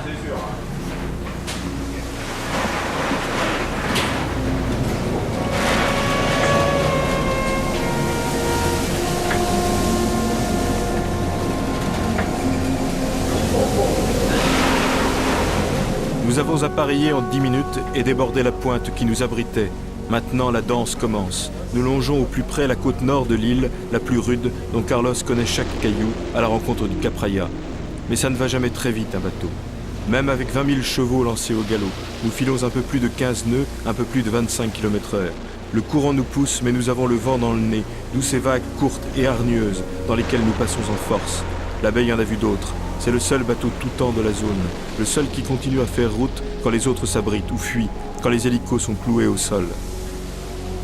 c'est sûr. Nous avons appareillé en 10 minutes et débordé la pointe qui nous abritait. Maintenant, la danse commence. Nous longeons au plus près la côte nord de l'île, la plus rude, dont Carlos connaît chaque caillou, à la rencontre du Cap Raya. Mais ça ne va jamais très vite, un bateau. Même avec 20 000 chevaux lancés au galop, nous filons un peu plus de 15 nœuds, un peu plus de 25 km/h. Le courant nous pousse, mais nous avons le vent dans le nez, d'où ces vagues courtes et hargneuses dans lesquelles nous passons en force. La baie en a vu d'autres. C'est le seul bateau tout temps de la zone, le seul qui continue à faire route quand les autres s'abritent ou fuient, quand les hélicos sont cloués au sol.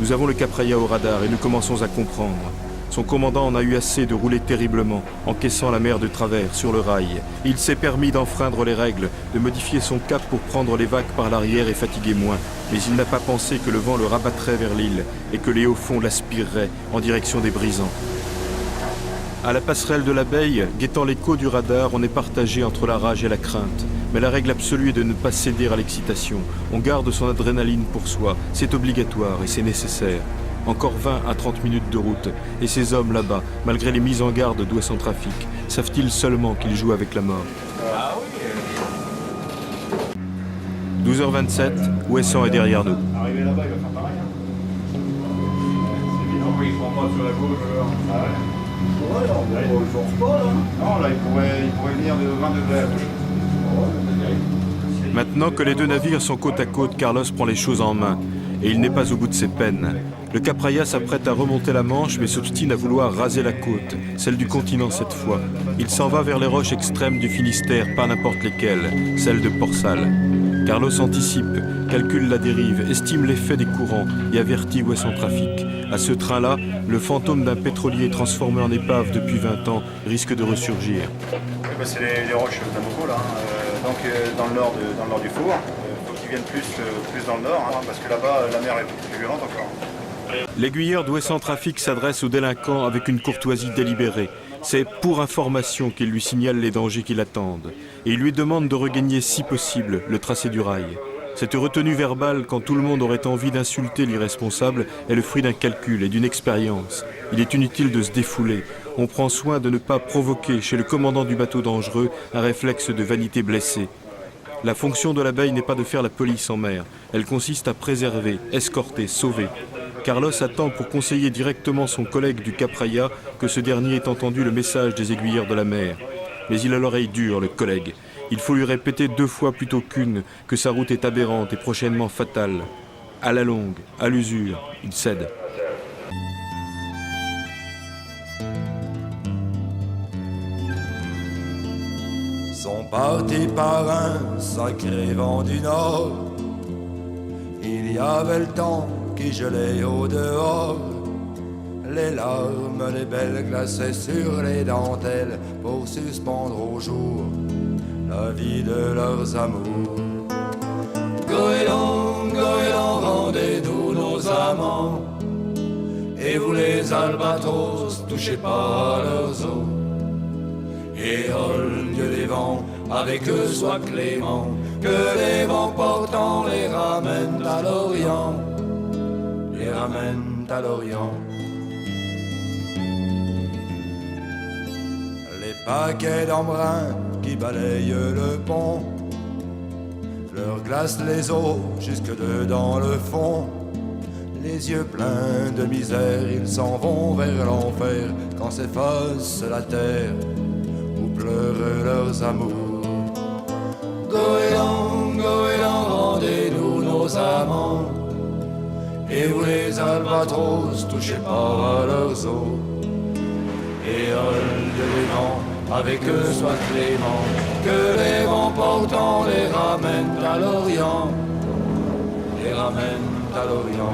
Nous avons le Cap Raya au radar et nous commençons à comprendre. Son commandant en a eu assez de rouler terriblement, encaissant la mer de travers sur le rail. Il s'est permis d'enfreindre les règles, de modifier son cap pour prendre les vagues par l'arrière et fatiguer moins. Mais il n'a pas pensé que le vent le rabattrait vers l'île et que les hauts fonds l'aspireraient en direction des brisants. À la passerelle de la baie, guettant l'écho du radar, on est partagé entre la rage et la crainte. Mais la règle absolue est de ne pas céder à l'excitation. On garde son adrénaline pour soi. C'est obligatoire et c'est nécessaire. Encore 20 à 30 minutes de route. Et ces hommes là-bas, malgré les mises en garde d'Ouest Trafic, savent-ils seulement qu'ils jouent avec la mort? 12h27, Ouessant est derrière nous. Arrivé là-bas, il va faire pareil. C'est évident qu'il ne prend pas sur la gauche. Ah ouais. Ouais, on ne force pas là. Non, là, il pourrait venir de 20 degrés à gauche. Maintenant que les deux navires sont côte à côte, Carlos prend les choses en main. Et il n'est pas au bout de ses peines. Le Cap Raya s'apprête à remonter la Manche, mais s'obstine à vouloir raser la côte, celle du continent cette fois. Il s'en va vers les roches extrêmes du Finistère, pas n'importe lesquelles, celles de Port-Salle. Carlos anticipe, calcule la dérive, estime l'effet des courants et avertit Ouest Trafic. À ce train-là, le fantôme d'un pétrolier transformé en épave depuis 20 ans risque de ressurgir. C'est les roches d'Amoco là, donc dans le nord du four. Il faut qu'ils viennent plus dans le nord, parce que là-bas la mer est plus violente encore. L'aiguilleur d'Ouest Trafic s'adresse aux délinquants avec une courtoisie délibérée. C'est pour information qu'il lui signale les dangers qui l'attendent. Et il lui demande de regagner si possible le tracé du rail. Cette retenue verbale, quand tout le monde aurait envie d'insulter l'irresponsable, est le fruit d'un calcul et d'une expérience. Il est inutile de se défouler. On prend soin de ne pas provoquer chez le commandant du bateau dangereux un réflexe de vanité blessée. La fonction de la baie n'est pas de faire la police en mer. Elle consiste à préserver, escorter, sauver. Carlos attend pour conseiller directement son collègue du Cap Raya que ce dernier ait entendu le message des aiguilleurs de la mer. Mais il a l'oreille dure, le collègue. Il faut lui répéter 2 fois plutôt qu'une que sa route est aberrante et prochainement fatale. À la longue, à l'usure, il cède. Sont partis par un sacré vent du nord. Il y avait le temps qui gelait au dehors. Les larmes, les belles glacées sur les dentelles pour suspendre au jour la vie de leurs amours. Goéland, rendez-nous nos amants. Et vous les albatros, touchez pas à leurs os. Et oh, Dieu des vents, avec eux soit clément, que les vents portants les ramènent à l'Orient, les ramènent à l'Orient. Les paquets d'embrun qui balayent le pont leur glacent les eaux jusque dedans le fond. Les yeux pleins de misère, ils s'en vont vers l'enfer quand s'efface la terre où pleurent leurs amours. Goéland, rendez-nous nos amants. Et vous les albatros, touchez pas à leurs os. Et de les vents, avec eux soit clément, que les vents portants les ramènent à l'Orient, les ramènent à l'Orient.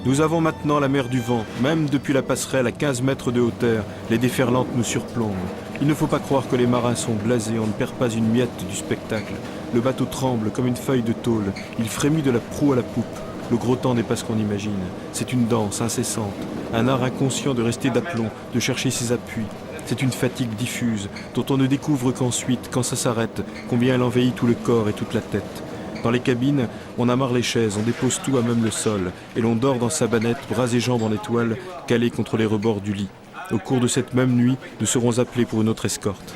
Nous avons maintenant la mer du vent. Même depuis la passerelle à 15 mètres de hauteur, les déferlantes nous surplombent. Il ne faut pas croire que les marins sont blasés, on ne perd pas une miette du spectacle. Le bateau tremble comme une feuille de tôle. Il frémit de la proue à la poupe. Le gros temps n'est pas ce qu'on imagine. C'est une danse incessante, un art inconscient de rester d'aplomb, de chercher ses appuis. C'est une fatigue diffuse, dont on ne découvre qu'ensuite, quand ça s'arrête, combien elle envahit tout le corps et toute la tête. Dans les cabines, on amarre les chaises, on dépose tout à même le sol, et l'on dort dans sa banette, bras et jambes en étoile, calés contre les rebords du lit. Au cours de cette même nuit, nous serons appelés pour une autre escorte.